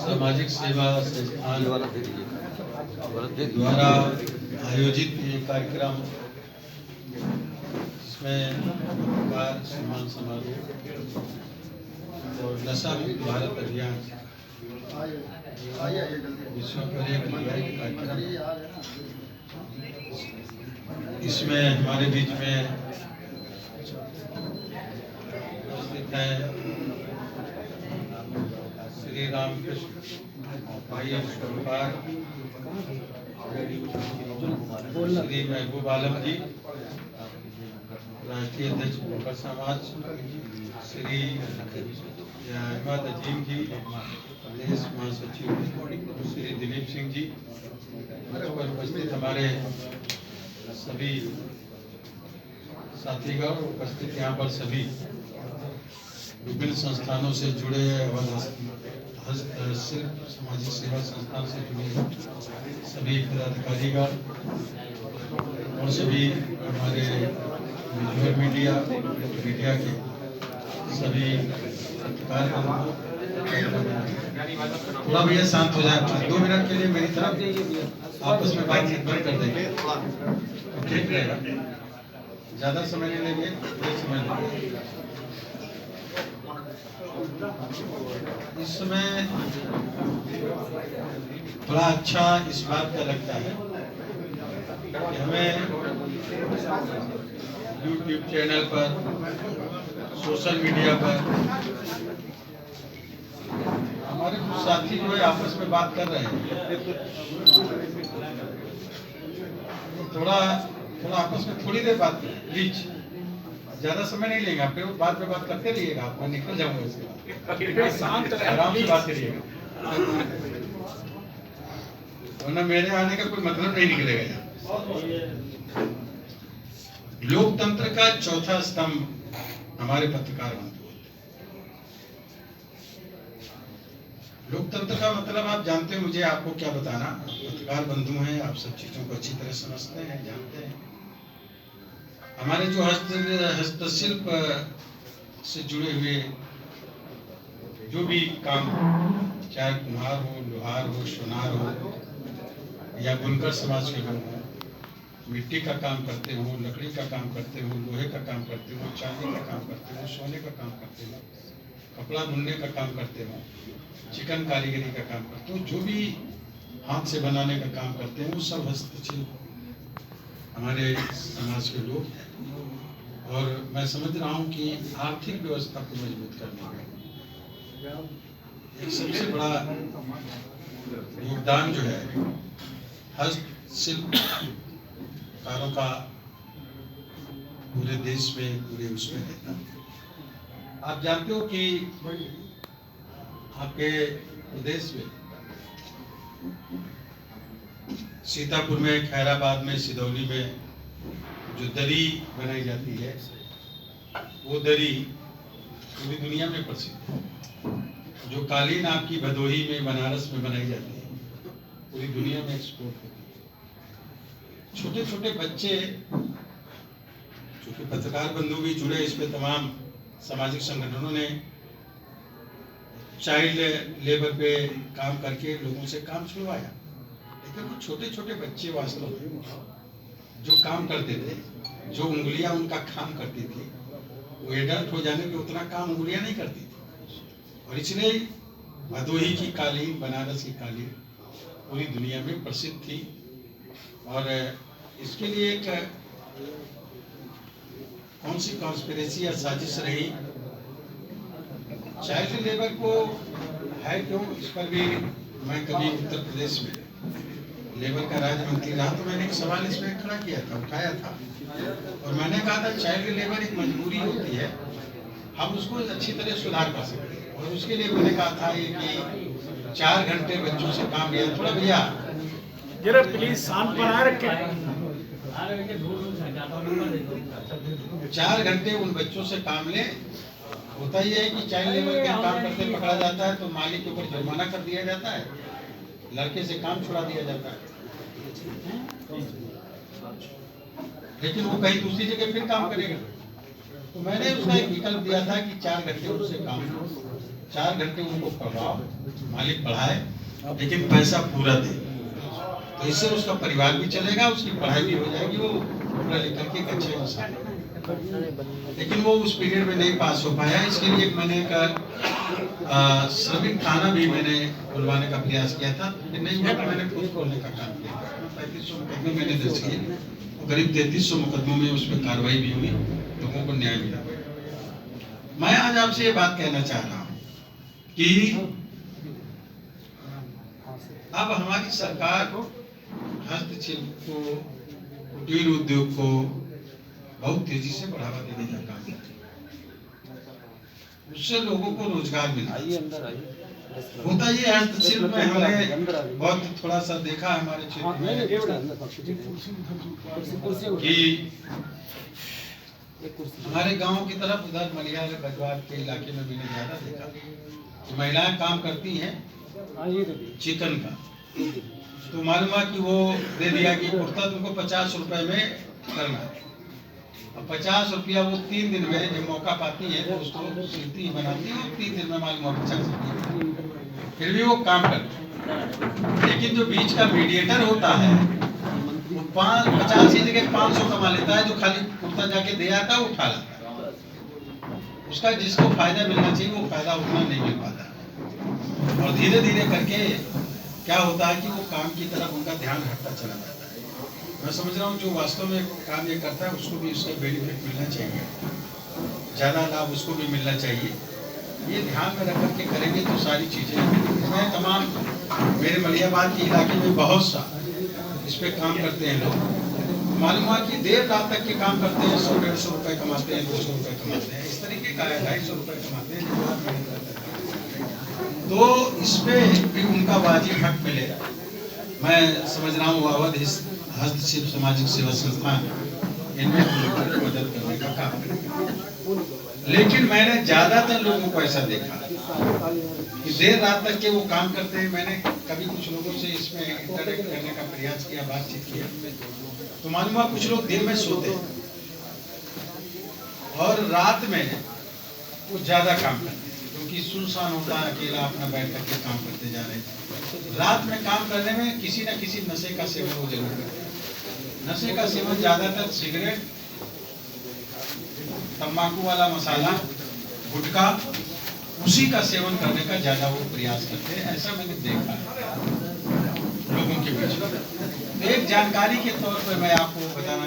सामाजिक सेवा संस्थान द्वारा आयोजित ये कार्यक्रम इसमें सम्मान समारोह और नशा मुक्त भारत अभियान विश्व पर एक कार्यक्रम। इसमें हमारे बीच में उपस्थित है श्री रामकृष्ण भाई अशोकार, श्री महबूब आलम जी राष्ट्रीय अध्यक्ष बुनकर समाज, श्री अहमद अजीम जी प्रदेश महासचिव, श्री दिलीप सिंह जी, उपस्थित हमारे सभी साथीगण, उपस्थित यहाँ पर सभी विभिन्न संस्थानों से जुड़े और सिर्फ सामाजिक सेवा संस्थान से जुड़े सभी पदाधिकारीगण और सभी हमारे विजुअल मीडिया के सभी पत्रकार, थोड़ा भैया शांत हो जाए, 2 मिनट के लिए मेरी तरफ आपस में बातचीत बंद कर देंगे, ठीक रहेगा। ज्यादा समय नहीं लेंगे, थोड़ा समय लेंगे। इस समय बड़ा अच्छा इस बात का लगता है कि हमें YouTube चैनल पर, सोशल मीडिया पर हमारे कुछ साथी जो है आपस में बात कर रहे हैं, थोड़ा आपस में थोड़ी देर बात करें प्लीज, ज्यादा समय नहीं लेंगे, आप बात पे बात करते रहिएगा, आप मैं निकल जाऊंगा इसके बाद, आराम से बात करिएगा, वरना मेरे आने का कोई मतलब नहीं निकलेगा यहाँ। लोकतंत्र का चौथा स्तंभ हमारे पत्रकार बंधु। लोकतंत्र का मतलब आप जानते हैं, मुझे आपको क्या बताना, पत्रकार बंधु हैं, आप सब चीजों को अच्छी तरह समझते हैं, जानते हैं। हमारे जो हस्तशिल्प से जुड़े हुए जो भी काम, चाहे कुम्हार हो, लोहार हो, सोनार हो, या बुनकर समाज के लोग हो, मिट्टी का काम करते हो, लकड़ी का काम करते हो, लोहे का काम करते हो, चांदी का काम करते हो, सोने का काम करते हो, कपड़ा बुनने का काम करते हो, चिकन कारीगरी का काम करते हो, जो भी हाथ से बनाने का काम करते हैं, वो सब हस्तशिल्प हमारे समाज के लोग हैं। और मैं समझ रहा हूँ कि आर्थिक व्यवस्था को मजबूत करने में एक सबसे बड़ा योगदान जो है हस्तशिल्पकारों का पूरे देश में, पूरे उसमें रहता है। आप जानते हो कि आपके प्रदेश में सीतापुर में, खैराबाद में, सिदौली में जो दरी बनाई जाती है, वो दरी पूरी दुनिया में प्रसिद्ध है। जो कालीन आपकी भदोही में, बनारस में बनाई जाती है, पूरी दुनिया में एक्सपोर्ट होती है। छोटे छोटे बच्चे, चूंकि पत्रकार बंधु भी जुड़े इस पे, तमाम सामाजिक संगठनों ने चाइल्ड लेबर पे काम करके लोगों से काम छुड़वाया, लेकिन वो छोटे छोटे बच्चे वास्तव में जो काम करते थे, जो उंगलियां उनका काम करती थी, वो एडल्ट हो जाने पे उतना काम उंगलियां नहीं करती थी। और इसलिए भदोही की कालीन, बनारस की कालीन पूरी दुनिया में प्रसिद्ध थी। और इसके लिए एक कौन सी कॉन्स्पिरेसी या साजिश रही, चाइल्ड लेबर को है क्यों, इस पर भी मैं कभी उत्तर प्रदेश में लेबर का राज्य मंत्री रहा तो मैंने एक सवाल इसमें खड़ा किया था, उठाया था, और मैंने कहा था चाइल्ड लेबर एक मजबूरी होती है, हम उसको अच्छी तरह सुधार कर सकते हैं। और उसके लिए मैंने कहा था कि 4 घंटे बच्चों से काम लिया, थोड़ा भैया जरा प्लीज शांत बनाए रखें, 4 घंटे उन बच्चों से काम ले। होता ही है कि चाइल्ड लेबर के काम करते पकड़ा जाता है तो मालिक के ऊपर जुर्माना कर दिया जाता है, लड़के से काम छुड़ा दिया जाता है, लेकिन वो कहीं दूसरी जगह फिर काम करेगा। तो मैंने उसका एक विकल्प दिया था कि 4 घंटे उससे काम 4 घंटे उनको पढ़ाओ, मालिक पढ़ाए, लेकिन पैसा पूरा दे, तो इससे उसका परिवार भी चलेगा, उसकी पढ़ाई भी हो जाएगी, वो पढ़ा लिख करके एक अच्छे इंसान बनेगा। लेकिन वो उस पीरियड में नहीं पास हो पाया। इसके लिए मैंने एक श्रमिक थाना भी मैंने खुलवाने का प्रयास किया था, लेकिन नहीं हुआ, तो मैंने खुद खोलने का काम किया। 3500 मुकदमे मैंने दर्ज किए, करीब 3300 मुकदमों में उसमें कार्रवाई भी हुई, लोगों को न्याय मिला। मैं आज आपसे ये बात कहना चाह रहा हूँ कि अब हमारी सरकार हस्तशिल्प को, कुटीर उद्योग को बहुत तेजी से बढ़ावा देने का काम करती है, उससे लोगों को रोजगार मिलता है। होता ये हस्तशिल्प में हमने बहुत थोड़ा सा देखा हमारे क्षेत्र में कि हमारे गांव की तरफ उधर मलियार बजवार के इलाके में मैंने ज्यादा देखा कि महिलाएं काम करती हैं चिकन का, तो मालूम हुआ कि वो दे दिया कि कुर्ता तुमको 50 रुपए में करना है। अब 50 रुपया वो 3 दिन में जब मौका पाती है तो उसको सिलती बनाती है, 3 दिन में मालूम हुआ 50 रुपया, फिर भी वो काम करती। लेकिन जो बीच का मीडिएटर होता है वो 50 की जगह 500 कमा लेता है, जो खाली कुर्ता जाके दे आता है वो उठा लाता है। उसका जिसको फायदा मिलना चाहिए वो फायदा उतना नहीं मिल पाता, और धीरे धीरे करके क्या होता है कि वो काम की तरफ उनका ध्यान हटता चला जाता है। मैं समझ रहा हूँ जो वास्तव में काम ये करता है उसको भी उसका बेनिफिट मिलना चाहिए, ज़्यादा लाभ उसको भी मिलना चाहिए। ये ध्यान में रख करके करेंगे तो सारी चीज़ें, मैं तमाम मेरे मलियाबाद के इलाके में बहुत सा इस पर काम करते हैं लोग, मालूम हुआ कि देर रात तक के काम करते हैं, 100-150 रुपये कमाते हैं, 200 रुपये कमाते हैं, इस तरीके का 250 रुपये कमाते हैं। तो इस पे भी उनका वाजिब हक मिलेगा। मैं समझ रहा हूँ अवध हस्तशिल्प सामाजिक सेवा संस्थान इनमें मदद करने का काम करेगा। लेकिन मैंने ज्यादातर लोगों को ऐसा देखा कि देर रात तक के वो काम करते हैं। मैंने कभी कुछ लोगों से इसमें इंटरेक्ट करने का प्रयास किया, बातचीत किया, तो मालूम हुआ कुछ लोग दिन में सोते हैं और रात में वो ज्यादा काम करते हैं, क्योंकि सुनसान होता है, अकेला अपना बैठ करके काम करते जा रहे हैं। रात में काम करने में किसी न किसी नशे का सेवन वो जरूर करते हैं। नशे का सेवन ज्यादातर सिगरेट, तंबाकू वाला मसाला, गुटखा, उसी का सेवन करने का ज्यादा वो प्रयास करते हैं। ऐसा मैंने देखा लोगों के बीच में। एक जानकारी के तौर पर मैं आपको बताना